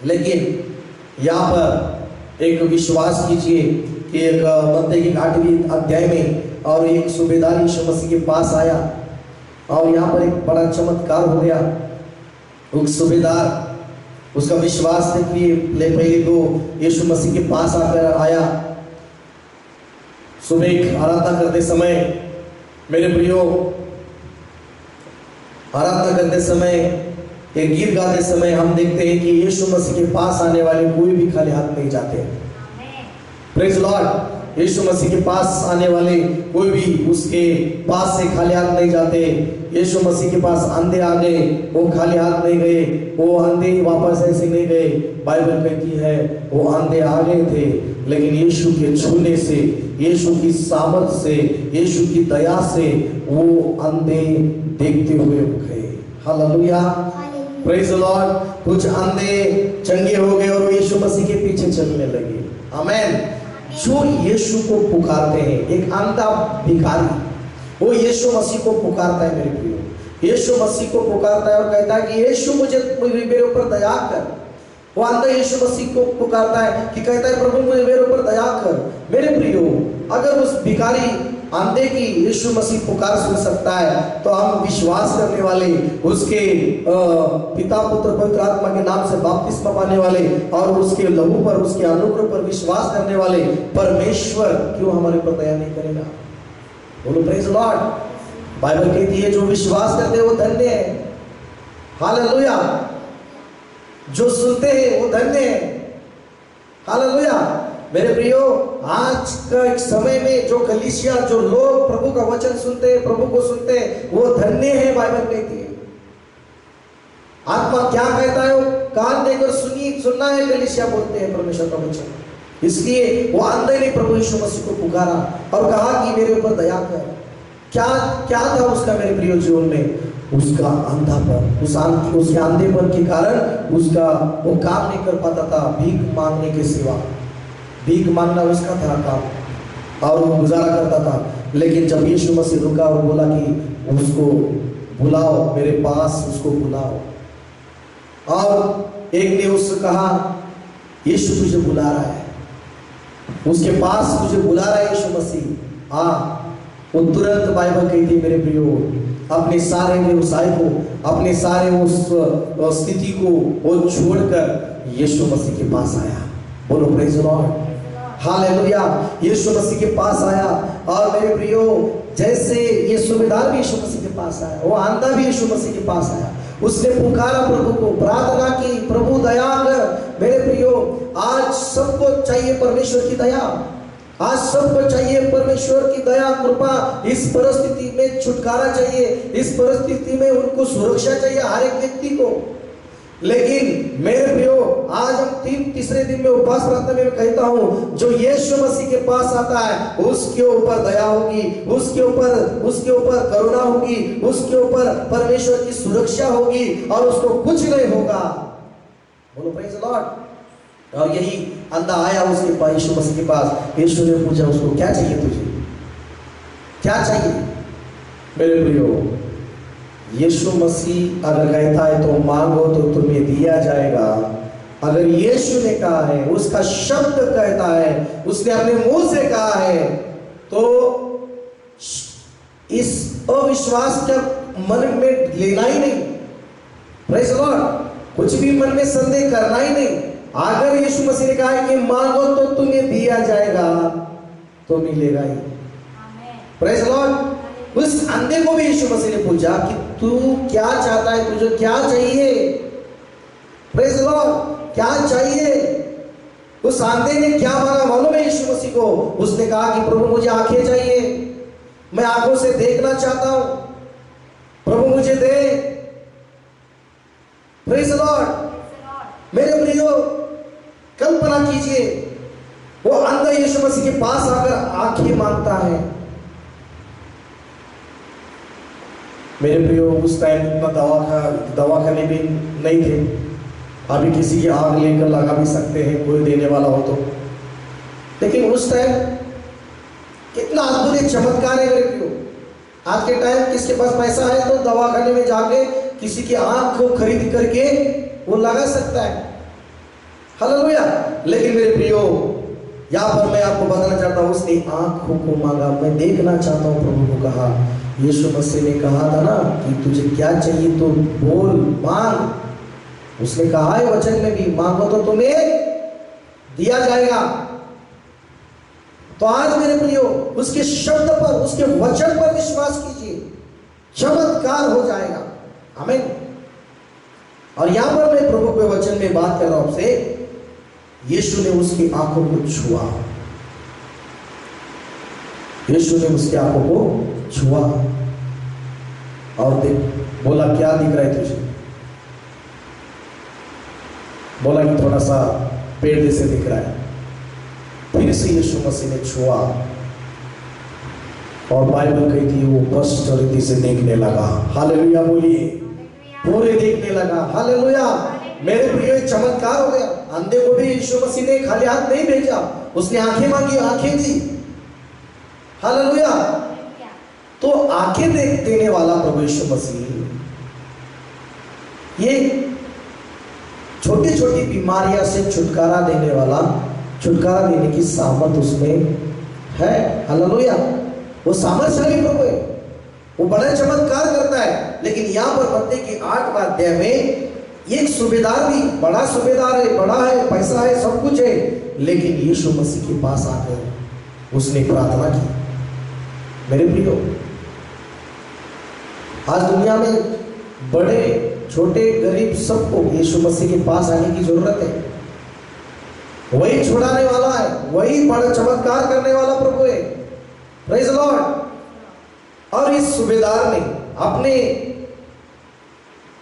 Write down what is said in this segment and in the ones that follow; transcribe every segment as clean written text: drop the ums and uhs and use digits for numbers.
लेकिन यहाँ पर एक विश्वास कीजिए कि एक मत्ती की 8वीं अध्याय में और एक सूबेदार यीशु मसीह के पास आया और यहाँ पर एक बड़ा चमत्कार हो गया। उस सूबेदार उसका विश्वास देखिए, पहले तो यीशु मसीह के पास आकर आया। सुबह आराधना करते समय मेरे प्रियो, आराधना करते समय, एक गीत गाते समय हम देखते हैं कि यीशु मसीह के पास आने वाले कोई भी खाली हाथ नहीं जाते। Praise Lord. यीशु मसीह के पास आने वाले कोई भी उसके पास से खाली हाथ नहीं जाते। यीशु मसीह के पास अंधे आ गए, वो खाली हाथ नहीं गए, वो अंधे वापस ऐसे नहीं गए। बाइबल कहती है वो अंधे आ गए थे, लेकिन यीशु के छूने से, यीशु की सामर्थ से, यीशु की दया से वो अंधे देखते हुए गए। Hallelujah, praise Lord. कुछ अंधे चंगे हो गए और यीशु मसीह के पीछे चलने लगे। आमेन। जो यीशु को पुकारते हैं, एक अंधा भिखारी वो यीशु मसीह को पुकारता है। मेरे प्रियो, यीशु मसीह को पुकारता है और कहता है कि यीशु मुझे मेरे ऊपर दया कर। वो अंधा यीशु मसीह को पुकारता है कि कहता है प्रभु मुझे मेरे ऊपर दया कर। मेरे प्रियो, अगर उस भिखारी अंधे की यीशु मसीह पुकार सुन सकता है तो हम विश्वास करने वाले, उसके पिता पुत्र पवित्र आत्मा के नाम से बपतिस्मा पाने वाले और उसके लहू पर, उसके अनुग्रह पर विश्वास करने वाले परमेश्वर क्यों हमारे ऊपर दया नहीं करेगा? बोलो प्रेज लॉर्ड। बाइबल कहती है जो विश्वास करते हैं वो धन्य है। हालेलुया। जो सुनते हैं वो धन्य है। हालेलुया। मेरे प्रियो, आज का एक समय में जो कलीसिया, जो लोग प्रभु का वचन सुनते हैं, प्रभु को सुनते हैं, वो धन्य है। बाइबल कहती है। आत्मा क्या कहता है? वो कान देकर सुनना है, कलीसिया बोलते हैं परमेश्वर का वचन। इसलिए वो अंधे ने प्रभु यीशु मसीह को पुकारा और कहा कि मेरे ऊपर दया कर। क्या क्या था उसका मेरे प्रियो जीवन में? उसका अंधापन, उसके अंधेपन के कारण उसका वो काम नहीं कर पाता था, भीख मांगने के सिवा। भीख मांगना उसका था काम और वो गुजारा करता था। लेकिन जब यीशु मसीह रुका और बोला कि उसको बुलाओ मेरे पास, उसको बुलाओ, और एक ने उससे कहा यीशु तुझे बुला रहा है, उसके पास तुझे बुला रहा है यीशु मसीह। हाँ, वो तुरंत बाइबल कहती है मेरे प्रियो, अपने सारे व्यवसाय को, अपने सारे उस स्थिति को वो छोड़कर यीशु मसीह के पास आया। बोलो प्रेज लॉर्ड। हालेलुया। यीशु मसीह के पास आया और मेरे प्रियो, जैसे ये सूबेदार भी यीशु मसीह के पास आया, वो अंधा भी यीशु मसीह के पास आया। उसने पुकारा प्रभु को, प्रार्थना की, प्रभु दया कर। मेरे प्रियो, आज सबको चाहिए परमेश्वर की दया। आज सबको चाहिए परमेश्वर की दया, कृपा। इस परिस्थिति में छुटकारा चाहिए, इस परिस्थिति में उनको सुरक्षा चाहिए हर एक व्यक्ति को। लेकिन मेरे प्रियो, आज हम तीसरे दिन में उपवास प्रार्थना में कहता हूं, जो यीशु मसीह के पास आता है उसके ऊपर दया होगी, उसके ऊपर करुणा होगी, उसके ऊपर परमेश्वर की सुरक्षा होगी और उसको कुछ नहीं होगा। बोलो प्रेज लॉर्ड। और यही अंधा आया उसके पास, यीशु मसीह के पास। यीशु ने पूछा उसको, क्या चाहिए तुझे, क्या चाहिए? मेरे प्रियो, यीशु मसीह अगर कहता है तो मांगो तो तुम्हें दिया जाएगा। अगर यीशु ने कहा है, उसका शब्द कहता है, उसने अपने मुंह से कहा है, तो इस अविश्वास का मन में लेना ही नहीं। Praise Lord. कुछ भी मन में संदेह करना ही नहीं। अगर यीशु मसीह ने कहा है कि मांगो तो तुम्हें दिया जाएगा, तो मिलेगा ही। Praise Lord. उस अंधे को भी यीशु मसीह ने पूछा कि तू क्या चाहता है, तुझे क्या चाहिए? Praise Lord. क्या चाहिए? उस अंधे ने क्या मांगा मालूम है यीशु मसीह को? उसने कहा कि प्रभु मुझे आंखें चाहिए, मैं आंखों से देखना चाहता हूं, प्रभु मुझे दे। Praise Lord. मेरे प्रियो, कल्पना कीजिए, वो अंधा यीशु मसीह के पास आकर आंखें मांगता है। मेरे प्रियो, उस टाइम इतना दवाखाने भी नहीं थे। अभी किसी की आग लेकर लगा भी सकते हैं, कोई देने वाला हो तो। लेकिन उस टाइम कितना अद्भुत चमत्कार है मेरे प्रियो। आज के टाइम किसके पास पैसा है तो दवाखाने में जाके किसी की आंख को खरीद करके वो लगा सकता है। हालेलुया। लेकिन मेरे प्रियो, यहाँ पर मैं आपको बताना चाहता हूँ, उसने आंखों को मांगा। मैं देखना चाहता हूँ, प्रभु को कहा। यीशु मसीह ने कहा था ना कि तुझे क्या चाहिए तो बोल, मांग। उसने कहा है वचन में भी, मांगो तो तुम्हें दिया जाएगा। तो आज मेरे प्रियो, उसके शब्द पर, उसके वचन पर विश्वास कीजिए, चमत्कार हो जाएगा। आमीन। और यहां पर मैं प्रभु के वचन में बात कर रहा हूं आपसे। यीशु ने उसकी आंखों को छुआ। यीशु ने उसकी आंखों को छुआ और देख, बोला क्या दिख रहा है तुझे? बोला कि थोड़ा सा पेड़ जैसे दिख रहा है। फिर से यीशु मसीह ने छुआ और बाइबल कहती है वो स्पष्ट रीति से देखने लगा। हालेलुया बोलिए। पूरे देखने लगा। हालेलुया। मेरे प्रियो, चमत्कार हो गया। अंधे को भी यीशु मसीह ने खाली हाथ नहीं भेजा, उसने आंखें मांगी, आंखें दी। हालेलुया। तो आंखें देने वाला प्रभु यीशु मसीह, ये छोटी छोटी बीमारियां से छुटकारा देने वाला, छुटकारा देने की सामर्थ उसमें है। हालेलुया। वो सामर्थशाली प्रभु है, वो बड़ा चमत्कार करता है। लेकिन यहाँ पर मत्ती की 8वां अध्याय में एक सूबेदार भी, बड़ा सूबेदार है, बड़ा है, पैसा है, सब कुछ है, लेकिन यीशु मसीह के पास आकर उसने प्रार्थना की। मेरे प्रियो, आज दुनिया में बड़े छोटे गरीब सबको यीशु मसीह के पास आने की जरूरत है। वही छुड़ाने वाला है, वही बड़ा चमत्कार करने वाला प्रभु है। Praise Lord. और इस सूबेदार ने अपने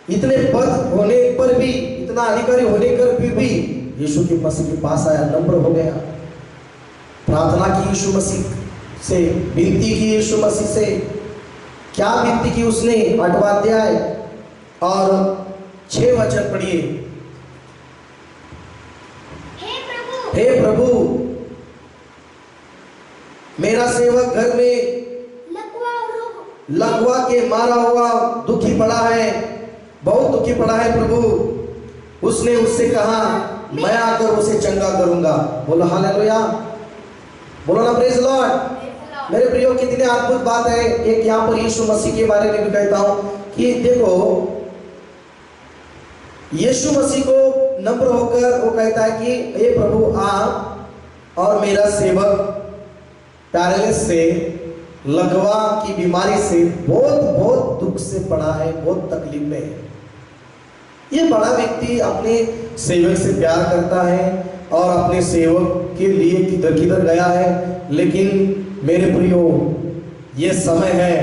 इतने पद होने पर भी, इतना अधिकारी होने पर भी यीशु के मसीह के पास आया, नम्र हो गया, प्रार्थना की यीशु मसीह से, विनती की यीशु मसीह से। क्या विनती की उसने? 8वां अध्याय और 6 वचन पढ़िए। हे प्रभु, मेरा सेवक घर में लकवा के मारा हुआ दुखी पड़ा है, बहुत दुखी पड़ा है प्रभु। उसने उससे कहा मैं आकर उसे चंगा करूंगा। बोलो हालेलुया। बोलो ना प्रेज लॉर्ड। मेरे प्रियो, कितने अद्भुत बात है। एक यहाँ पर यीशु मसीह के बारे में भी कहता हूं कि देखो, यीशु मसीह को नम्र होकर वो कहता है कि हे प्रभु आ, और मेरा सेवक पैरालिसिस से, लकवा की बीमारी से बहुत दुख से पड़ा है, बहुत तकलीफ में है। ये बड़ा व्यक्ति अपने सेवक से प्यार करता है और अपने सेवक के लिए किधर किधर गया है। लेकिन मेरे प्रियो, ये समय है,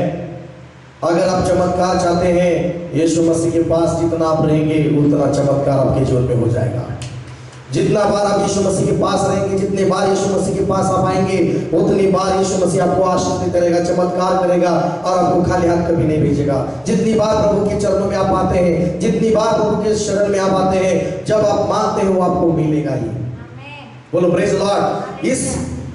अगर आप चमत्कार चाहते हैं, यीशु मसीह के पास जितना आप रहेंगे उतना चमत्कार आपके जीवन में हो जाएगा। जितना बार आप यीशु मसीह के पास रहेंगे, जितने बार यीशु मसीह के पास आप आएंगे, उतनी बार यीशु मसीह आपको आशीष करेगा, चमत्कार करेगा और आपको खाली हाथ कभी नहीं भेजेगा। जितनी बार प्रभु के चरणों में आप आते हैं, जितनी बार प्रभु के शरण में आप आते हैं, जब आप मांगते हो आपको मिलेगा ही। बोलो प्रेज लॉर्ड। इस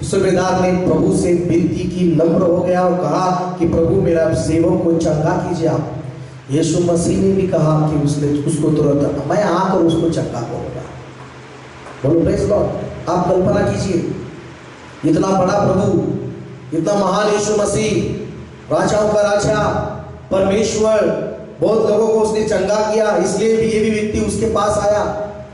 सूबेदार ने प्रभु से विनती की, नम्र हो गया और कहा कि प्रभु मेरा सेवक को चंगा कीजिए आप। यीशु मसीह ने भी कहा कि उसको तुरंत मैं आकर उसको चंगा करूंगा। बोलो प्रेज लॉर्ड। आप कल्पना कीजिए, इतना बड़ा प्रभु, इतना महान यीशु मसीह, राजाओं का राजा, परमेश्वर, बहुत लोगों को उसने चंगा किया। इसलिए भी ये भी व्यक्ति उसके पास आया,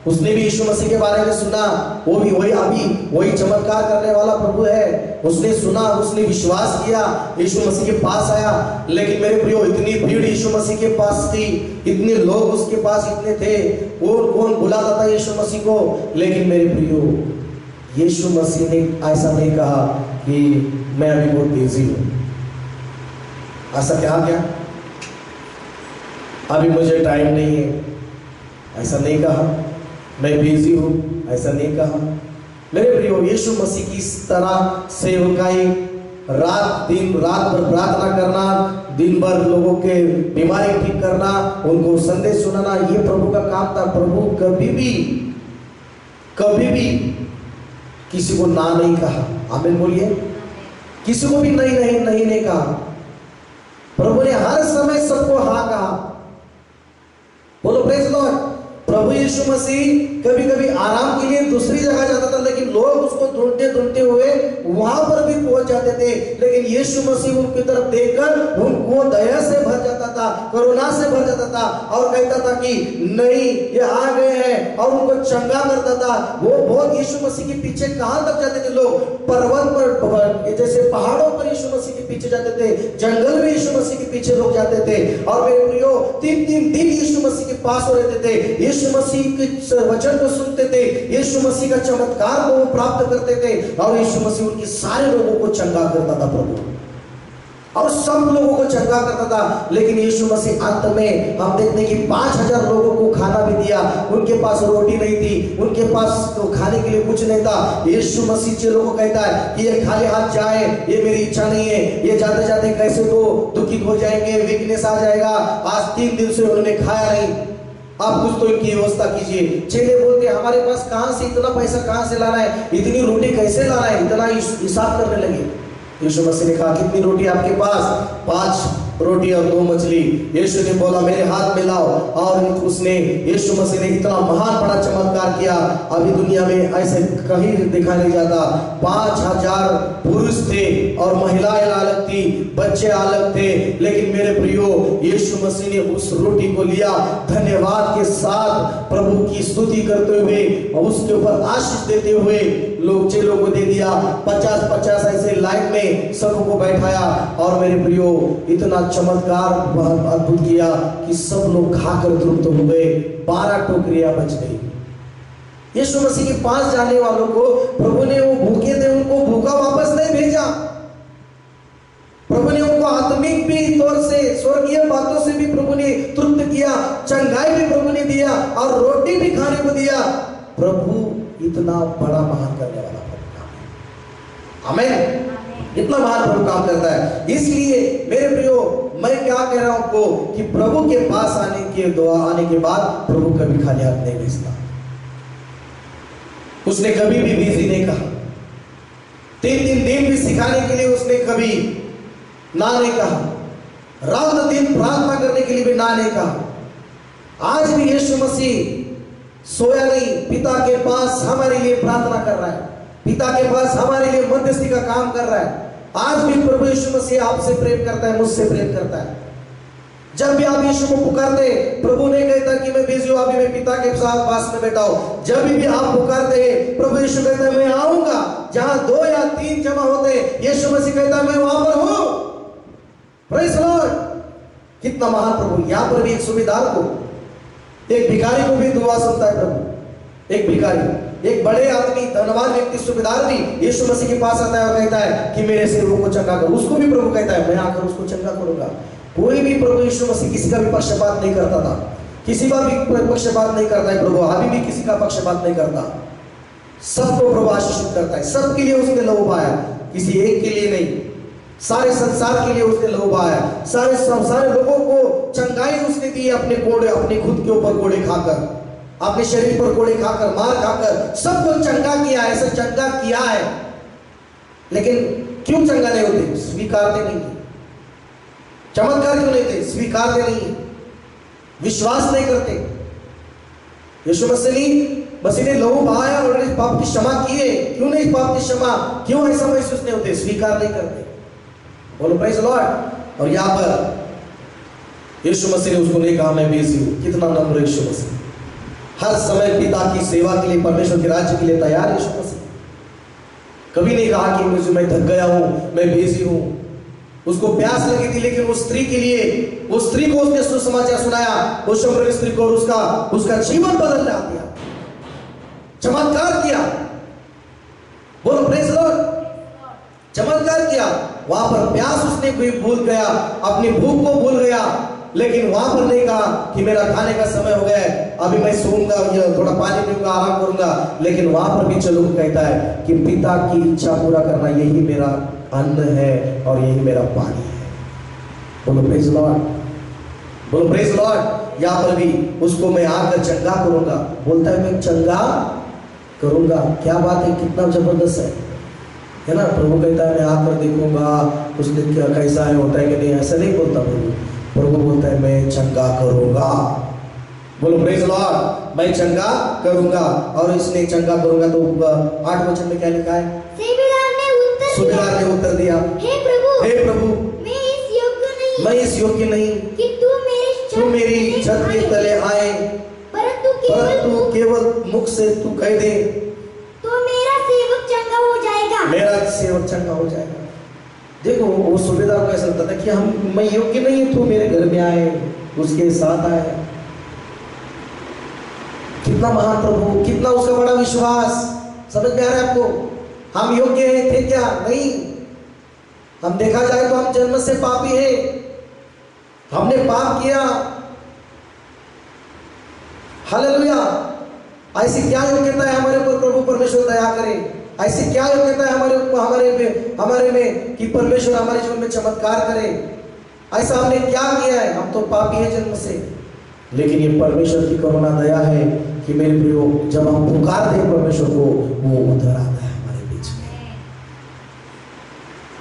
उसने भी यीशु मसीह के बारे में सुना। वो भी वही चमत्कार करने वाला प्रभु है। उसने सुना, उसने विश्वास किया, यीशु मसीह के पास आया। लेकिन मेरे प्रियो, इतनी भीड़ यीशु मसीह के पास थी, इतने लोग उसके पास इतने थे, कौन बुलाता था यीशु मसीह को। लेकिन मेरे प्रियो, यीशु मसीह ने ऐसा नहीं कहा कि मैं अभी बहुत बिजी हूं। ऐसा क्या अभी मुझे टाइम नहीं है, ऐसा नहीं कहा। मैं बिजी हूं, ऐसा नहीं कहा। मेरे प्रियो, यीशु मसीह की इस तरह सेवकाई, रात भर प्रार्थना करना, दिन भर लोगों के बीमारी ठीक करना, उनको संदेश सुनाना, ये प्रभु का काम था। प्रभु कभी भी किसी को ना नहीं कहा। आमीन बोलिए। किसी को भी नहीं कहा। प्रभु ने हर समय सबको हाँ कहा। बोलो प्रेज लॉर्ड। प्रभु यीशु मसीह कभी कभी आराम के लिए लोग उसको ढूंढते ढूंढते हुए वहां पर भी पहुंच जाते थे, लेकिन यीशु मसीह उनकी तरफ देखकर उनको दया से भर जाता था, करुणा से भर जाता था और कहता था कि नहीं ये आ गए हैं, और उनको चंगा करता था। वो बहुत यीशु मसीह के पीछे कहां तक जाते थे लोग? पर्वत पर, जैसे पहाड़ों पर यीशु मसीह के पीछे जाते थे, जंगल में यीशु मसीह के पीछे लोग जाते थे। और मेरे प्रियो 3-3 दिन यीशु मसीह के पास रहते थे, यीशु मसीह के वचन को सुनते थे, यीशु मसीह का चमत्कार को वो प्राप्त करते थे, और यीशु मसीह उनके सारे लोगों को चंगा करता था प्रभु, और सब लोगों को चंगा करता था। लेकिन यीशु मसीह अंत में हम देखते हैं कि 5000 लोगों को खाना भी दिया, उनके पास रोटी नहीं थी, उनके पास तो खाने के लिए कुछ नहीं था। यीशु मसीह चेलों को कहता है कि ये खाली हाथ जाए, ये मेरी इच्छा नहीं है, ये जाते जाते कैसे तो दुखित हो जाएंगे, वीकनेस आ जाएगा, आज 3 दिन से उन्होंने खाया नहीं, आप कुछ तो इनकी व्यवस्था कीजिए। चेले बोलते हमारे पास कहां से इतना पैसा कहां से लाना है, इतनी रोटी कैसे लाना है, इतना हिसाब करने लगे। यीशु मसीह ने कहा कितनी रोटी आपके पास? 5 रोटी और 2 मछली। यीशु ने बोला मेरे हाथ में लाओ, और उसने, यीशु मसीह ने इतना महान बड़ा चमत्कार किया, अभी दुनिया में ऐसे कहीं देखा नहीं जाता। 5000 पुरुष थे और महिलाएं अलग थी, बच्चे अलग थे, लेकिन मेरे प्रियो यीशु मसीह ने उस रोटी को लिया, धन्यवाद के साथ प्रभु की स्तुति करते हुए और उसके ऊपर आशीष देते हुए लोग चेलों को दे दिया। 50-50 ऐसे लाइन में सबको बैठाया, और मेरे प्रियो इतना चमत्कार अद्भुत किया कि सब लोग खाकर तृप्त हो गए, 12 टोकरियां बच गई। यीशु मसीह के पास जाने वालों को प्रभु ने, वो भूखे थे उनको भूखा वापस नहीं भेजा, प्रभु ने उनको आत्मिक भी तौर से, स्वर्गीय बातों से भी प्रभु ने तृप्त किया, चंगाई भी प्रभु ने दिया, और रोटी भी खाने को दिया। प्रभु इतना बड़ा महान करने वाला प्रभु, आमीन, इतना महान प्रभु काम करता है। इसलिए मेरे प्रियो मैं क्या कह रहा हूं आपको कि प्रभु के पास आने के बाद प्रभु कभी खाली हाथ नहीं भेजता। उसने कभी भी बिजी नहीं कहा, 3 दिन भी सिखाने के लिए उसने कभी ना नहीं कहा, रात दिन प्रार्थना करने के लिए भी ना नहीं कहा। आज भी यीशु मसीह सोया नहीं, पिता के पास हमारे लिए प्रार्थना कर रहा है, पिता के पास हमारे लिए मध्यस्थी का काम कर रहा है। आज भी प्रभु यीशु मसीह आपसे प्रेम करता है, मुझसे प्रेम करता है। जब भी आप यीशु को पुकारते, प्रभु नहीं कहता कि मैं बिजी हूं, अभी मैं पिता के साथ पास में बैठा हूं। जब भी आप पुकारते हैं, प्रभु यीशु कहता है मैं आऊंगा। जहां 2 या 3 जमा होते, यीशु मसीह कहता है मैं वहां पर हूं। प्रेज़ द लॉर्ड, कितना महान प्रभु। यहां पर भी एक सूबेदार को, एक भिखारी को भी दुआ सुनता है प्रभु। एक भिखारी, एक बड़े आदमी, धनवान व्यक्ति, सूबेदार भी यीशु मसीह के पास आता है और कहता है कि मेरे सेवकों को चंगा करो। उसको भी प्रभु कहता है मैं आकर उसको चंगा करूंगा। कोई भी प्रभु यीशु मसीह किसी का भी पक्षपात नहीं करता था, किसी का भी पक्षपात नहीं करता है प्रभु, अभी भी किसी का पक्षपात नहीं करता, सबको प्रभु आशीषित करता है। सबके लिए उसने लहू बहाया, किसी एक के लिए नहीं, सारे संसार के लिए उसने लहू बहाया। सारे लोगों को चंगाई उसने दी, अपने कोड़े, अपने खुद के ऊपर कोड़े खाकर, अपने शरीर पर कोड़े खाकर, मार खाकर सबको चंगा किया है। ऐसा चंगा किया है, लेकिन क्यों चंगा नहीं होते? स्वीकारते नहीं थे। चमत्कार क्यों नहीं थे? स्वीकारते नहीं, विश्वास नहीं करते। यीशु मसीह ने लहू बहाया और पाप की क्षमा की है, क्यों नहीं पाप की क्षमा, क्यों ऐसा महसूस नहीं होते? स्वीकार नहीं करते। बोलो प्रेज़ द लॉर्ड। और यहां पर यीशु मसीह ने उसको नहीं कहा मैं बिजी हूं। कितना नम्र यीशु मसीह, हर समय पिता की सेवा के लिए, परमेश्वर के राज्य के लिए तैयार यीशु मसीह। कभी नहीं कहा कि मैं थक गया हूं, मैं बिजी हूं। उसको प्यास लगी थी, लेकिन उस स्त्री के लिए, उस स्त्री को उसने सुसमाचार सुनाया, उस शमरिन स्त्री को, और उसका जीवन बदल दिया, चमत्कार किया। बोलो प्रेज़ द लॉर्ड, चमत्कार किया। वहां पर प्यास उसने भूल गया, अपनी भूख को भूल गया, लेकिन वहां पर नहीं कहा कि मेरा खाने का समय हो गया है, अभी मैं सोऊंगा या थोड़ा पानी पीऊंगा, आराम करूंगा। लेकिन वहां पर भी चलो कहता है कि पिता की इच्छा पूरा करना यही मेरा अन्न है और यही मेरा पानी है। बोलो प्रेज़ द लॉर्ड, बोलो प्रेज़ द लॉर्ड। यहाँ पर भी उसको मैं आकर चंगा करूंगा, बोलता है मैं चंगा करूंगा। क्या बात है, कितना जबरदस्त है ना। प्रभु कहता है मैं आकर देखूंगा उसने क्या कैसा है, होता है कि नहीं, ऐसा नहीं बोलता प्रभु। प्रभु बोलता है मैं चंगा करूंगा। बोलो प्रेज लॉर्ड। मैं चंगा करूंगा। और इसने चंगा करूंगा तो 8 वचन में क्या लिखा है? सूबेदार ने उत्तर दिया, हे प्रभु मैं इस योग्य नहीं कि तू मेरी छत के तले आए, परंतु केवल मुख से तू कह दे तो मेरा सेवक चंगा हो जाएगा। मेरा सेवक चंगा हो जाएगा। देखो वो सूबेदार को ऐसा लगता था कि मैं योग्य नहीं, तू मेरे घर में आए, उसके साथ आए। कितना महान प्रभु, कितना उसका बड़ा विश्वास। समझ में आ रहा है आपको? हम योग्य हैं थे क्या? नहीं। हम देखा जाए तो हम जन्म से पापी हैं, हमने पाप किया। हालेलुया। ऐसी क्या योग्यता है हमारे ऊपर? प्रभु परमेश्वर दया करे। ऐसी क्या योग्यता है हमारे में कि परमेश्वर हमारे जीवन में चमत्कार करे? ऐसा हमने क्या किया है? हम तो पापी हैं जन्म से, लेकिन ये परमेश्वर की करुणा दया है कि मेरे प्रियो, जब हम पुकारते हैं परमेश्वर को, वो उधर आता है हमारे बीच में।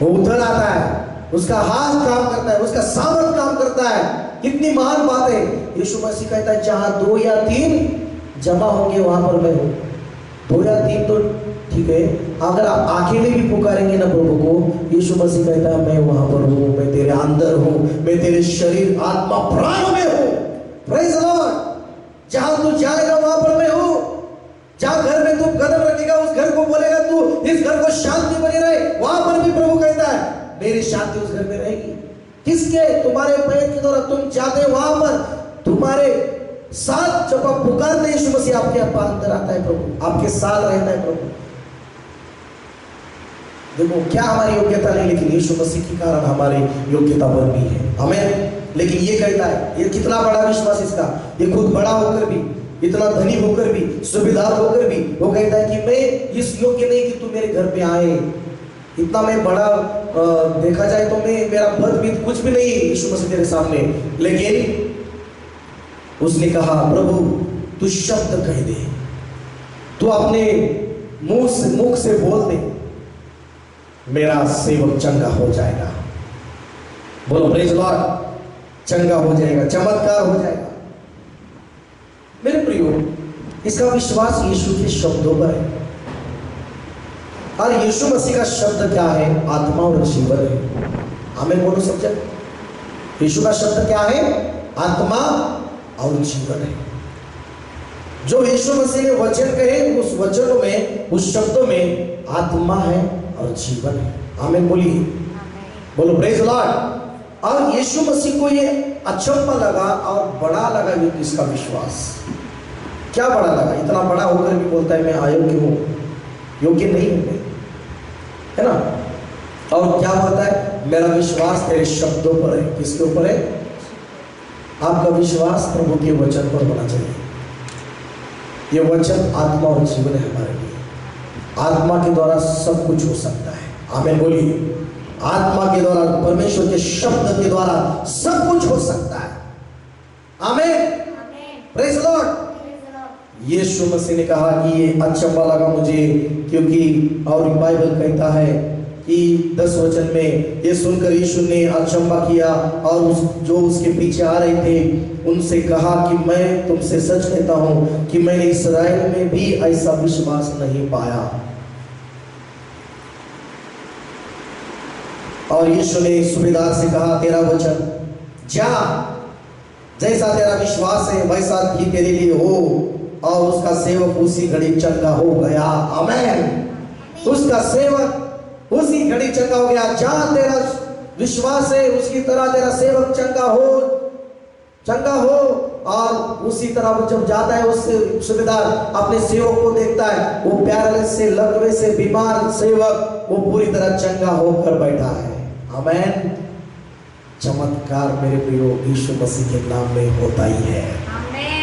वो उधर आता है, उसका हाथ काम करता है, उसका सामर्थ काम करता है। कितनी महान बात है। यीशु मसीह कहता है जहां 2 या 3 जमा होंगे वहां पर मैं हूं। 2 या 3 तो ठीक है, अगर आप अकेले भी पुकारेंगे ना प्रभु को, यीशु मसीह कहता है मैं वहां पर हूं, मैं तेरे अंदर हूं, मैं तेरे शरीर आत्मा प्राण में हूं। Praise the Lord. जहां तू जाएगा वहां पर मैं हूं। जहां घर में तू कदम रखेगा, उस घर को बोलेगा तू इस घर को शांति बनी रहे, वहां पर भी प्रभु कहता है मेरी शांति उस घर में रहेगी। किसके? तुम्हारे पैर के द्वारा तुम जाते वहां पर, तुम्हारे साथ जब आप पुकारते यीशु मसीह आपके अंदर आता है प्रभु, आपके साथ रहता है प्रभु। देखो क्या हमारी योग्यता नहीं, लेकिन यीशु मसीह के कारण हमारी योग्यता बन गई है। हमें लेकिन ये कहता है, ये कितना बड़ा विश्वास इसका। ये खुद बड़ा होकर भी, इतना धनी होकर भी, सुविधा होकर भी वो कहता है कि मैं इस योग्य नहीं कि तू मेरे घर पे आए। इतना मैं बड़ा देखा जाए तो मेरा पद भी कुछ भी नहीं है यीशु मसीह तेरे सामने। लेकिन उसने कहा प्रभु तू शब्द कह दे, तू अपने मुख से बोल दे, मेरा सेवक चंगा हो जाएगा। बोलो प्रेज लॉर्ड। चंगा हो जाएगा, चमत्कार हो जाएगा। मेरे प्रियो, इसका विश्वास यीशु के शब्दों पर है। और यीशु मसीह का शब्द क्या है? आत्मा और जीवन है। हमें बोलो समझे, यीशु का शब्द क्या है? आत्मा और जीवन है। जो यीशु मसीह ने वचन कहे, उस वचनों में, उस शब्दों में आत्मा है और जीवन है। हमें बोलिए, बोलो प्रेज लॉर्ड। और यीशु मसीह को ये अचंभा लगा और बड़ा लगा इसका विश्वास। क्या बड़ा लगा? इतना बड़ा होकर भी बोलता है मैं अयोग्य हूं, योग्य नहीं हूं, है ना? और क्या बोलता है? मेरा विश्वास तेरे शब्दों पर है। किसके ऊपर है? आपका विश्वास प्रभु के वचन पर होना चाहिए। ये वचन आत्मा और जीवन है हमारे लिए। आत्मा के द्वारा सब कुछ हो सकता है। आमीन बोलिए। आत्मा के द्वारा, परमेश्वर के शब्द के द्वारा सब कुछ हो सकता है। आमीन, प्रेज लॉर्ड। यीशु मसीह ने कहा कि ये अचंभा लगा मुझे, क्योंकि और बाइबल कहता है कि 10 वचन में ये सुनकर यीशु ने अचंभा किया और जो उसके पीछे आ रहे थे उनसे कहा कि मैं तुमसे सच कहता हूं कि मैंने इस्राएल में भी ऐसा विश्वास नहीं पाया। और यीशु ने सूबेदार से कहा तेरा वचन जा, जैसा तेरा विश्वास है वैसा ही तेरे लिए हो। और उसका सेवक उसी घड़ी चंगा हो गया। आमीन। उसका सेवक उसी घड़ी चंगा हो गया। जहां तेरा विश्वास है उसकी तरह तेरा सेवक चंगा हो। और उसी तरह वो जब जाता है, उससे सूबेदार अपने सेवक को देखता है, वो प्यारे से लकवे से बीमार सेवक वो पूरी तरह चंगा होकर बैठा है। आमीन। चमत्कार मेरे प्रियो यीशु मसीह के नाम में होता ही है। आमीन।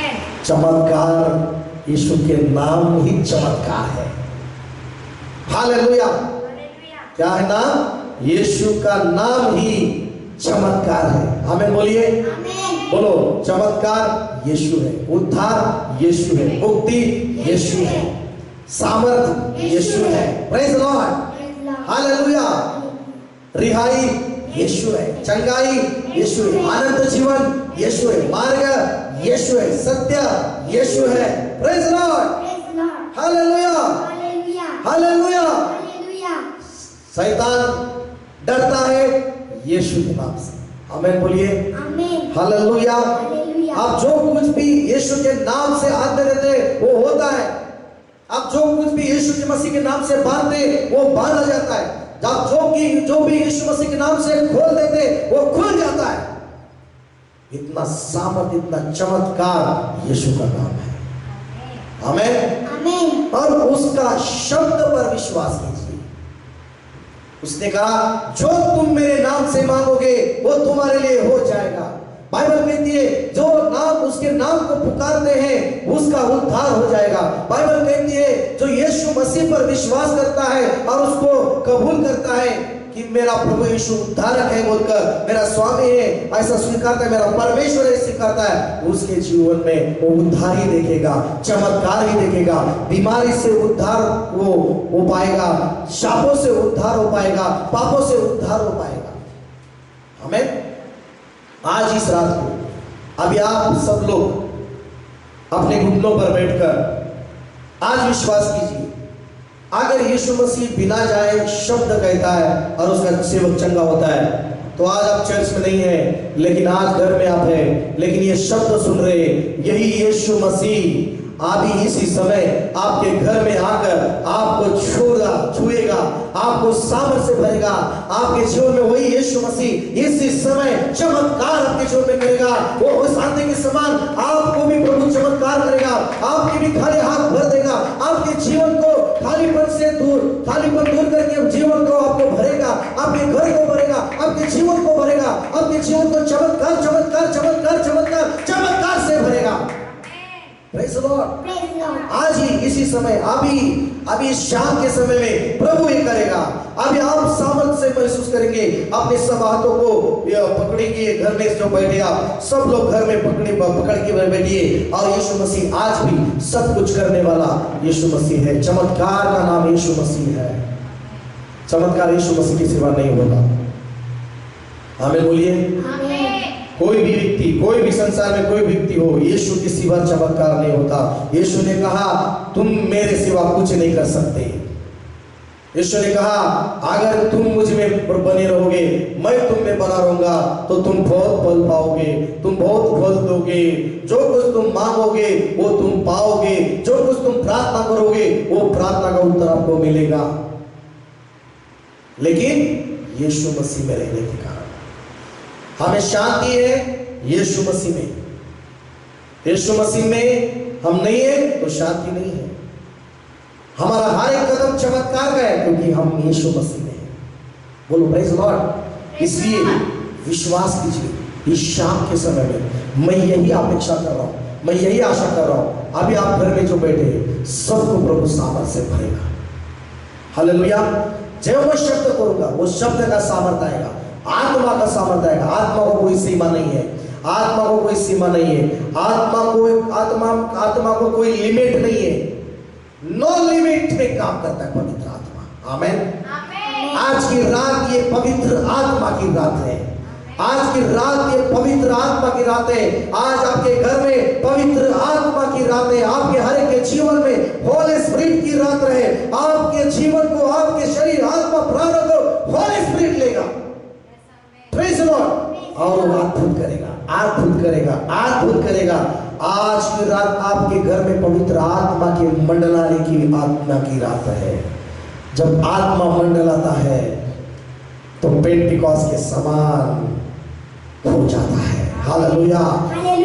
चमत्कार यीशु के नाम ही चमत्कार है। हालेलुया। क्या है नाम? यीशु का नाम ही चमत्कार है। आमीन बोलिए। बोलो, चमत्कार यीशु है, उद्धार यीशु है, मुक्ति यीशु है, सामर्थ यीशु है। Praise Lord. हालेलुया। रिहाई यीशु है, चंगाई यीशु है, आनंद जीवन यीशु है, मार्ग यीशु है, सत्य यीशु है। Praise Lord, Praise the Lord. Hallelujah, Hallelujah. Hallelujah. Hallelujah. शैतान डरता है यीशु के नाम से। आमीन बोलिए, Amen. हालेलुया। Hallelujah. आप जो कुछ भी यीशु के नाम से आज्ञा देते वो होता है। आप जो कुछ भी यीशु के मसीह के नाम से बांधते वो बांधा जाता है। आप जो भी यीशु मसीह के नाम से खोल देते वो खुल जाता है। इतना सामर्थ, इतना चमत्कार यीशु का नाम है। आमीन। Amen. और उसका शब्द पर विश्वास कीजिए। उसने कहा जो तुम मेरे नाम से मांगोगे वो तुम्हारे लिए हो जाएगा। बाइबल कहती है जो नाम उसके नाम को पुकारते हैं उसका उद्धार हो जाएगा। बाइबल कहती है जो यीशु मसीह पर विश्वास करता है और उसको कबूल करता है कि मेरा प्रभु यीशु उद्धारक है बोलकर, मेरा स्वामी है ऐसा स्वीकारता है, मेरा परमेश्वर है स्वीकारता है, उसके जीवन में वो उद्धार ही देखेगा, चमत्कार ही देखेगा। बीमारी से उद्धार वो हो पाएगा, शापों से उद्धार हो पाएगा, पापों से उद्धार हो पाएगा। हमें आज इस रात को अभी आप सब लोग अपने घुटनों पर बैठकर आज विश्वास कीजिए, अगर यीशु मसीह बिना जाए शब्द कहता है और उसका सेवक चंगा होता है, तो आज आप चर्च में नहीं है लेकिन आज घर में आप हैं, लेकिन ये शब्द सुन रहे, यही यीशु मसीह अभी इसी समय आपके घर में आकर आपको छुएगा, आपको सामर्थ से भरेगा। आपके जीवन में वही यीशु मसीह इसी समय चमत्कार आपके जीवन में करेगा। वो उस आंधी के समान आपको भी प्रभु चमत्कार करेगा, आपके भी खाली हाथ भर देगा, आपके जीवन को खालीपन दूर करके जीवन को आपको भरेगा, आपके घर को भरेगा, आपके जीवन को भरेगा, आपके जीवन को चमत्कार चमत्कार चमत्कार चमत्कार चमत्कार से भरेगा। Praise the Lord. Praise the Lord. आज ही इसी समय अभी शाम के समय में प्रभु ये करेगा। अभी आप सामर्थ से महसूस करेंगे। अपने सब हाथों को पकड़ेंगे, घर में जो बैठे आप सब लोग घर में पकड़ के बैठिए। और यीशु मसीह आज भी सब कुछ करने वाला यीशु मसीह है। चमत्कार का नाम यीशु मसीह है। चमत्कार यीशु मसीह के सिवा नहीं होगा। आमीन बोलिए। Amen. कोई भी व्यक्ति, कोई भी संसार में कोई व्यक्ति हो, यीशु के सिवा चमत्कार नहीं होता। यीशु ने कहा तुम मेरे सिवा कुछ नहीं कर सकते। यीशु ने कहा अगर तुम मुझ में बने रहोगे, मैं तुम में बना रहूंगा, तो तुम बहुत फल पाओगे, तुम बहुत फल दोगे। जो कुछ तुम मांगोगे वो तुम पाओगे, जो कुछ तुम प्रार्थना करोगे वो प्रार्थना का उत्तर आपको मिलेगा। लेकिन यीशु मसीह में रहने के कारण हमें शांति है। यीशु मसीह में, यीशु मसीह में हम नहीं है तो शांति नहीं है। हमारा हर एक कदम चमत्कार का है क्योंकि हम यीशु मसीह में हैं। बोलो प्रेज लॉर्ड। इसलिए विश्वास कीजिए इस शाम के समय में मैं यही अपेक्षा कर रहा हूं, मैं यही आशा कर रहा हूं। अभी आप घर में जो बैठे हैं सबको प्रभु सामर्थ से भरेगा। हालेलुया। जब मैं शब्द करूंगा वो शब्द का सामर्थ आएगा, आत्मा का सामर्थ आएगा। आत्मा को कोई सीमा नहीं है, आत्मा को कोई सीमा नहीं है, आत्मा को कोई लिमिट नहीं है। नो लिमिट में काम करता है पवित्र आत्मा। आमीन। आज की रात ये पवित्र आत्मा की रात है। आज की रात ये पवित्र आत्मा की रात है। आज आपके घर में पवित्र आत्मा की रात है। आपके हर एक के जीवन में होली स्पिरिट की रात रहे। आपके जीवन को, आपके शरीर, आत्मा, प्राण को होली स्पिरिट लेगा। Praise the Lord. और वो अद्भुत करेगा, अद्भुत करेगा, अद्भुत करेगा। आज की रात आपके घर में पवित्र आत्मा के मंडलाने की आत्मा की रात है। जब आत्मा मंडलाता है तो पेंटिकॉस्ट के समान हो जाता है। हालेलुया।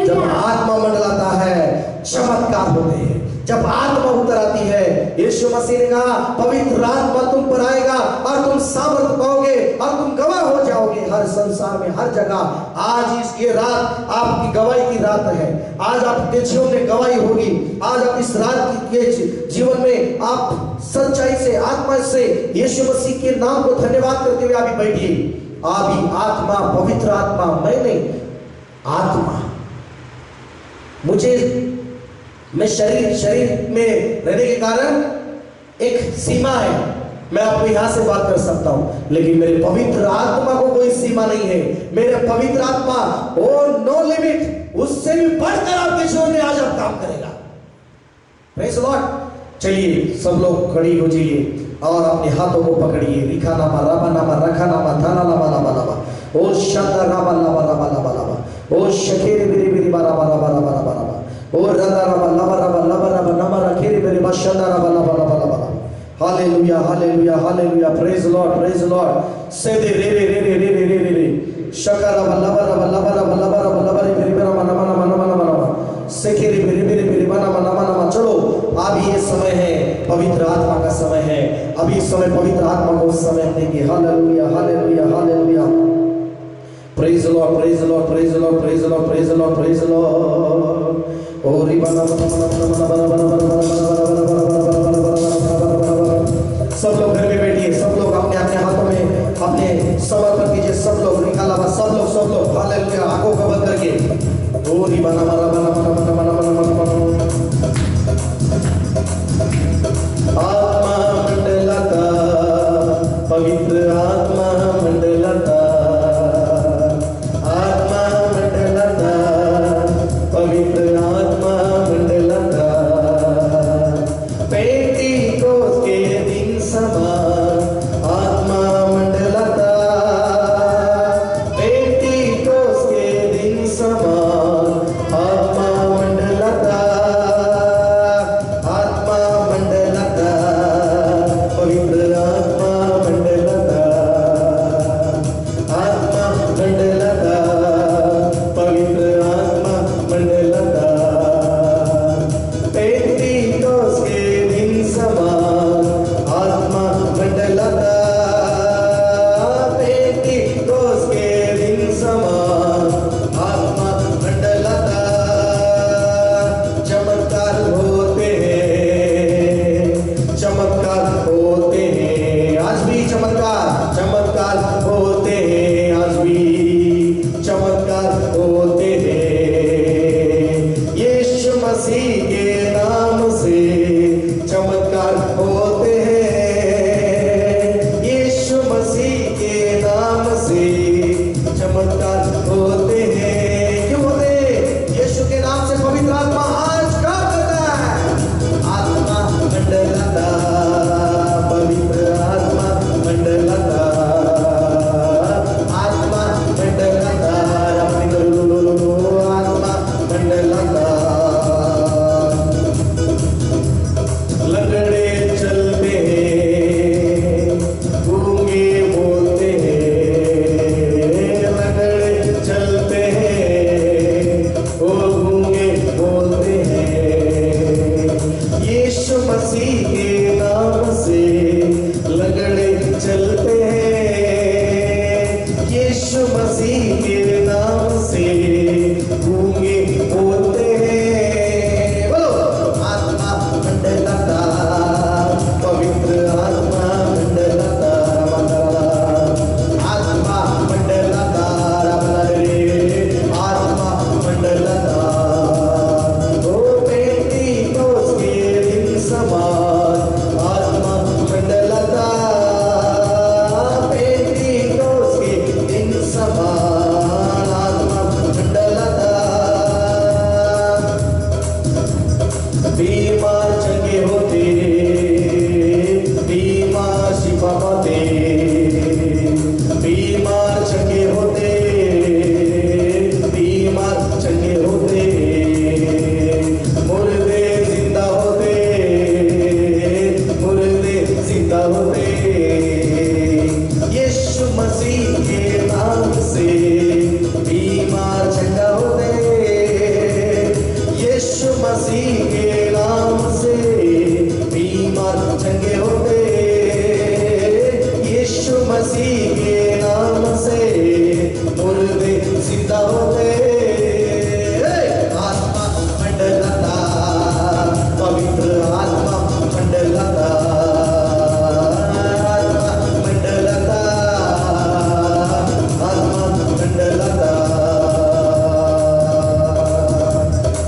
जब आत्मा मंडलाता है चमत्कार होते हैं। जब आत्मा उतर आती है, यीशु मसीह ने कहा पवित्र आत्मा तुम पर आएगा और तुम सामर्थ पाओगे और तुम गवाह हो जाओगे हर संसार में, हर जगह। आज इस ये रात आपकी गवाही की रात है। आज आपके जीवन में गवाही होगी। आज आप इस रात के जीवन में आप सच्चाई से, आत्मा से यीशु मसीह के नाम को धन्यवाद करते हुए अभी बैठिए। अभी आत्मा, पवित्र आत्मा, मैं नहीं, आत्मा मैं शरीर में रहने के कारण एक सीमा है, मैं आपको यहां से बात कर सकता हूं, लेकिन मेरे पवित्र आत्मा को कोई सीमा नहीं है। मेरे पवित्र आत्मा ओ नो लिमिट, उससे भी बढ़कर आपके जीवन में आज आप काम करेगा। Praise the Lord. चलिए सब लोग खड़ी हो जाइए और अपने हाथों को पकड़िए। रिखा नामा राबा नामा रखा नामा थाना लामा लामा लामा ओ शंदा राबा लाबा लाबा लाबा लाबा ओ शकेरे बिरे बिरे बारा बारा बारा बारा बारा ओ रंदा राबा लाबा राबा लाबा राबा नामा रखेरे बिरे बशंदा राबा लाबा लाबा लाबा। Hallelujah hallelujah hallelujah. Praise the lord praise the Lord. से दे रे रे रे रे रे रे रे रे शका राबा लाबा राबा लाबा राबा लाबा राबा लाबा रे बिरे बिरे नामा नामा नामा नामा नामा सेकेरे बिरे बिरे बिरे नामा नामा नामा। चलो अभी ये समय है, पवित्र आत्मा का समय है। अभी इस समय पवित्र आत्मा को समय देंगे। Hallelujah hallelujah hallelujah. Praise the lord praise the lord praise the lord praise the lord praise the lord praise the lord. ओ रिबाना सब लोग घर में बैठिए, सब लोग अपने अपने हाथों में अपने समर्पण कीजिए। सब लोग निकाला बस सब लोग हालेलुया। आंखों को बंद करके ओ रिबाना मारा बना बना बना बना बना बना। आत्मा मंडलता पवित्र आत्मा मंडलता, आत्मा मंडलता पवित्र आत्मा मंडलता। पेंतीकोस्त के दिन समान आत्मा मंडलता, पेंतीकोस्त के दिन समान आत्मा मंडलता, आत्मा मंडलता पवित्र आत्मा मंडलता, आत्मा मंडलता पवित्र आत्मा मंडलता। पेंतीकोस्त के दिन समान आत्मा मंडलता, पेंतीकोस्त के दिन समान आत्मा मंडलता। चमत्कार होते हैं, चमत्कार होते हैं आज भी, चमत्कार चमत्कार होते हैं आज भी, चमत्कार होते हैं। यीशु मसीह के नाम से चमत्कार होते हैं, यीशु मसीह के नाम से चमत्कार होते हैं। क्यों होते हैं? यीशु के नाम से पवित्र आत्मा आज काम करता है। आत्मा मंडलता पवित्र आत्मा मंडलता, आत्मा मंडलता आत्मा मंडलता। लंगड़े चलते हैं, गूंगे बोलते हैं, लंगड़े चलते हैं, ओ गूंगे बोलते हैं। यीशु मसीह के नाम से लंगड़े चलते हैं, यीशु मसीह के नाम से गूंगे बोलते हैं। बोलो आत्मा मंडलता पवित्र आत्मा मंडलता, आत्मा मंडलता आत्मा मंडलता। ओ पेंतीकोस्त के दिन समान आत्मा मंडलता, पेंतीकोस्त के दिन समान आत्मा मंडलता। बीमार चंगे होते, बीमार शिफा पाते, बीमार चंगे होते, बीमार चंगे होते, मुर्दे जिंदा होते, मुर्दे जिंदा होते। यीशु मसीह के नाम से बीमार चंगा होते, यीशु मसीह के नाम से बीमार चंगे होते, यीशु मसीह के नाम से मुर्दे जिंदा होते। आत्मा मंडलता पवित्र आत्मा मंडलता, आत्मा मंडलता, आत्मा मंडलता।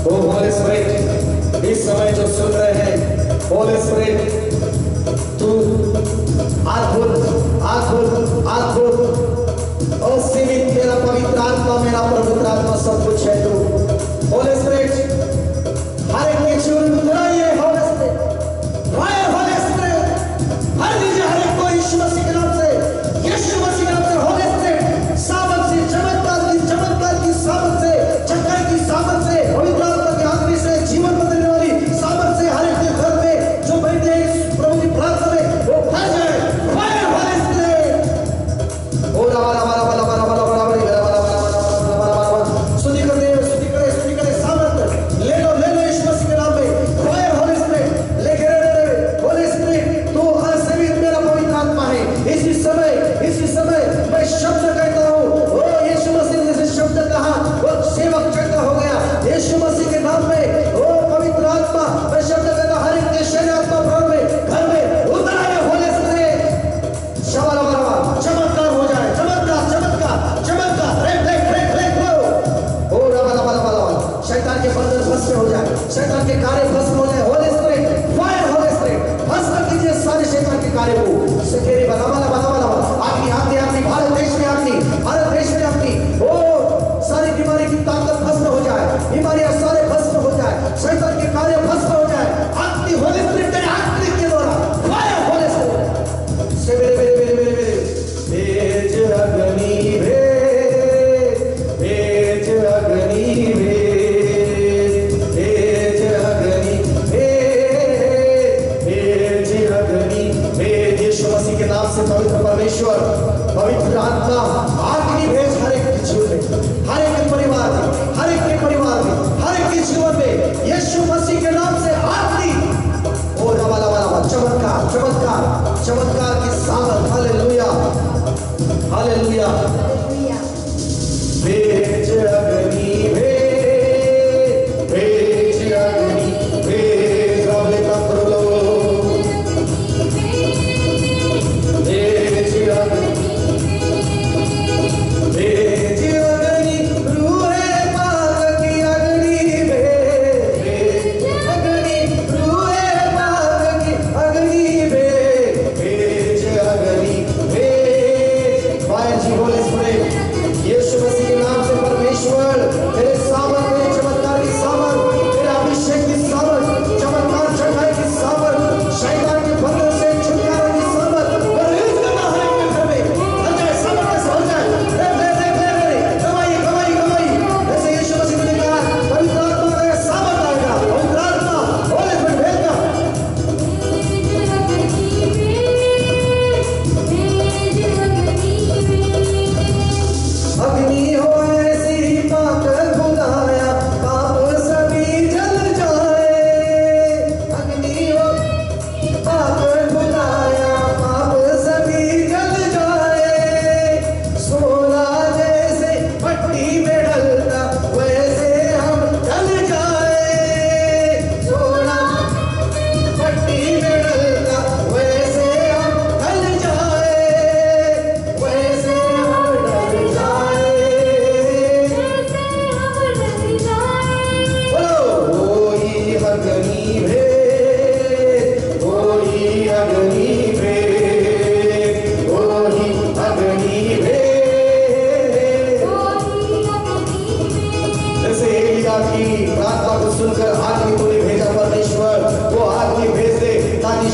ओ होली स्पिरिट, इस समय जो सुन रहे हैं, होली स्पिरिट तू और सीमित मेरा पवित्र आत्मा, मेरा पवित्र आत्मा सब कुछ है तू। होली स्पिरिट हर एक के जीवन में बुराइए, holy spirit fire, holy spirit हर दीजिए हर एक को यीशु मसीह के नाम से, यीशु मसीह के नाम से। होली स्पिरिट सामर्थ से, चमत्कार की सामर्थ से, चंगाई की सामर्थ से, पवित्र आत्मा की आत्मा से, जीवन बदलने वाली सामर्थ से हर एक के घर में जो बैठे हैं प्रभु की प्रार्थना में वो भर जाए। फायर, होली स्पिरिट ओ रा रा रा शैतान के कार्य भस्म हो जाए। Holi spirit fire, holy spirit भस्म कीजिए सारे शैतान के कार्य को। सकेरी बना आपकी भारत देश में आपकी ओ सारी बीमारी की ताकत भस्म हो जाए, बीमारियां सारे भस्म हो जाए, शैतान के कार्य भस्म हो जाए। आपकी होली स्पिरिट तेरे आत्मा के द्वारा फायर, होली स्पिरिट से मेरे भेज अग्नि भेज अग्नि के नाम से पवित्र परमेश्वर, पवित्र आत्मा आखिरी भेज हर एक के जीवन में, हर एक के परिवार में, हर एक के परिवार में, हर एक के जीवन में यीशु मसीह के नाम से आखिरी ओ चमत्कार की सामर्थ। Hallelujah, hallelujah. भेज अग्नि भेज अग्नि भेज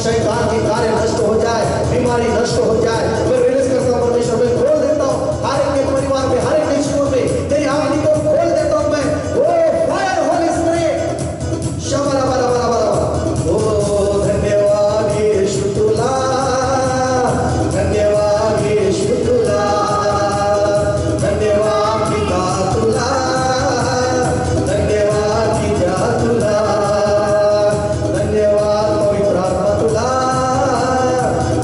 शैतान के कार्य नष्ट हो जाए, बीमारी नष्ट हो जाए। मैं रिलीज करता हूँ परमेश्वर, मैं खोल देता हूँ हर एक के परिवार में, हर एक के जीवन में तेरी आत्मा को खोल देता हूँ मैं। ओ फायर, होली स्पिरिट शबरा बरा बरा बरा। ओ धन्यवाद यीशु तुला, धन्यवाद यीशु तुला, धन्यवाद पिता तुला, धन्यवाद पिता तुला, धन्यवाद पवित्र आत्मा तुला,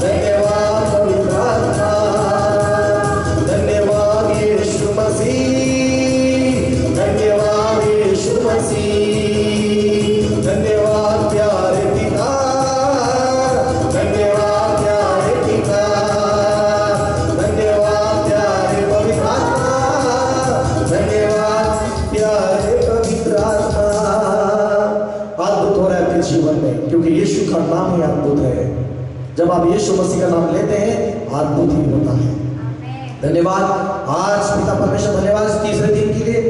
धन्यवाद पवित्र आत्मा, धन्यवाद यीशु मसीह, धन्यवाद यीशु मसीह, धन्यवाद प्यारे पिता, धन्यवाद प्यारे पिता, धन्यवाद प्यारे पवित्र आत्मा, धन्यवाद प्यारे पवित्र आत्मा। अद्भुत हो रहा है आपके जीवन में, क्योंकि यीशु का नाम ही अद्भुत है। जब आप यीशु मसीह का नाम लेते हैं अद्भुत ही होता है। धन्यवाद आज पिता परमेश्वर, धन्यवाद इस तीसरे दिन के लिए।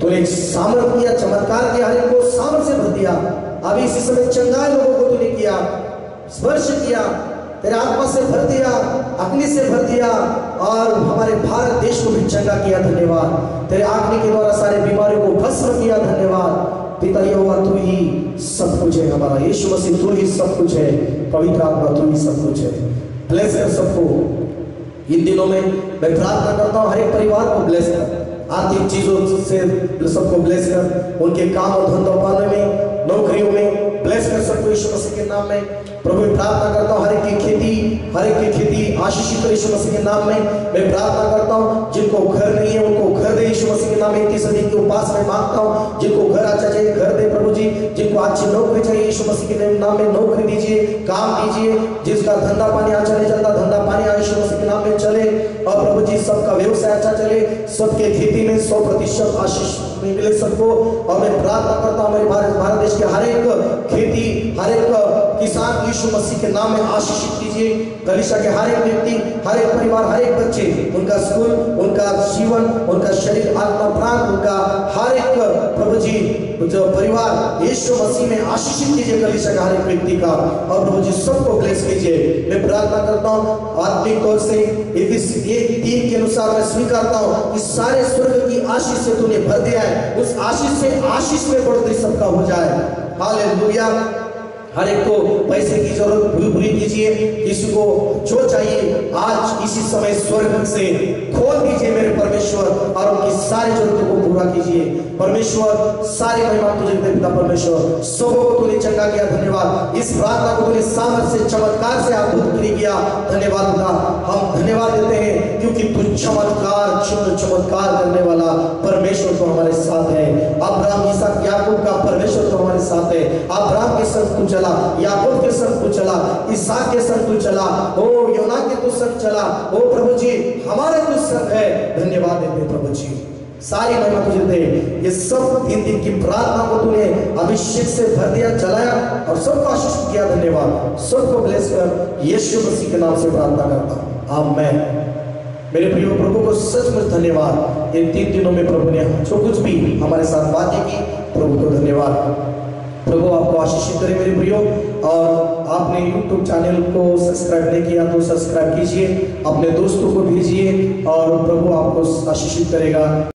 तूने सामर्थ किया, चमत्कार किया, हर एक को सामर्थ से भर दिया। अभी इसी समय चंगाई लोगों को तूने किया, स्पर्श किया, तेरे आत्मा से भर दिया, अग्नि से भर दिया और हमारे भारत देश को भी चंगा किया। धन्यवाद तेरे आग्नि के द्वारा सारे बीमारियों को भस्म किया। धन्यवाद पिता यहोवा, तू ही सब कुछ है हमारा। यीशु मसीह तू ही सब कुछ है। पवित्र आत्मा तू ही सब कुछ है। ब्लेस कर सबको इन दिनों में। मैं प्रार्थना करता हूँ हर एक परिवार को ब्लेस कर, आर्थिक चीजों से सबको ब्लेस कर, उनके काम और धंधों पाने में, नौकरियों में ब्लेस कर सबको यीशु मसीह के नाम में। प्रभु मैं प्रार्थना करता हूँ हर एक की खेती आशीषित कर यीशु मसीह के नाम में। मैं प्रार्थना करता हूँ जिनको घर नहीं है उनको घर दे यीशु मसीह के नाम में। 31 दिन के उपास में मांगता हूँ जिनको घर अच्छा चाहिए घर दे प्रभु जी, जिनको अच्छी नौकरी चाहिए यीशु मसीह के नाम में नौकरी दीजिए, काम दीजिए। जिसका धंधा पानी अच्छा नहीं चलता धंधा पानी यीशु मसीह के नाम में चले। और प्रभु जी सबका व्यवसाय अच्छा चले, सबके खेती में 100% आशीष मिले सबको। और मैं प्रार्थना करता हूँ हमारे भारत देश के हर एक खेती, हर एक किसान यीशु मसीह के नाम में आशीषित कीजिए। कलीसिया के हर एक व्यक्ति, हर एक परिवार, हर एक बच्चे, उनका स्कूल, उनका जीवन, उनका शरीर, आत्मा, प्राण, उनका हर एक प्रभु जी जो परिवार यीशु मसीह में आशीषित कीजिए। कलीसिया का हर एक व्यक्ति का और प्रभु जी सबको ब्लेस कीजिए। मैं प्रार्थना करता हूँ आत्मिक तौर से इस एक दिन के अनुसार मैं स्वीकारता हूँ कि सारे स्वर्ग की आशीष से तूने भर दिया है। उस आशीष से आशीष में बढ़ोतरी सबका हो जाए। हालेलुया। हर एक को पैसे की जरूरत पूरी कीजिए, किसी को जो चाहिए आज इसी समय स्वर्ग से खोल दीजिए मेरे परमेश्वर, और उनकी सारी जरूरतों को पूरा कीजिए। परमेश्वर सारी महिमा तुझे दे पिता परमेश्वर। सबों को तूने चंगा किया। धन्यवाद इस प्रार्थना को तूने सामर्थ से, चमत्कार से अद्भुत किया। धन्यवाद पिता, हम धन्यवाद देते हैं क्योंकि तू चमत्कार, चमत्कार करने वाला परमेश्वर तो हमारे साथ है। अब्राहम, इसहाक, याकूब का परमेश्वर तो हमारे साथ है। अब्राहम के संग तू चला, याकूब के संग तू चला, इसहाक के संग तू चला, ओ योना के तू संग चला। ओ प्रभु जी हमारे तू संग है। धन्यवाद देते प्रभु जी, सारी महिमा तुझे दे। ये सब दिन की प्रार्थना को तूने अभिषेक से भर दिया, चलाया और सबको आशीष किया। धन्यवाद, सबको ब्लेस कर यीशु मसीह के नाम से प्रार्थना करता हूं, आमीन। मेरे प्रिय प्रभु को सचमुच धन्यवाद। इन 3 दिनों में प्रभु ने जो कुछ भी हमारे साथ बातें की, प्रभु को धन्यवाद। प्रभु आपको आशीषित करे मेरे प्रियो। और आपने YouTube चैनल को सब्सक्राइब नहीं किया तो सब्सक्राइब कीजिए, अपने दोस्तों को भेजिए और प्रभु आपको आशीषित करेगा।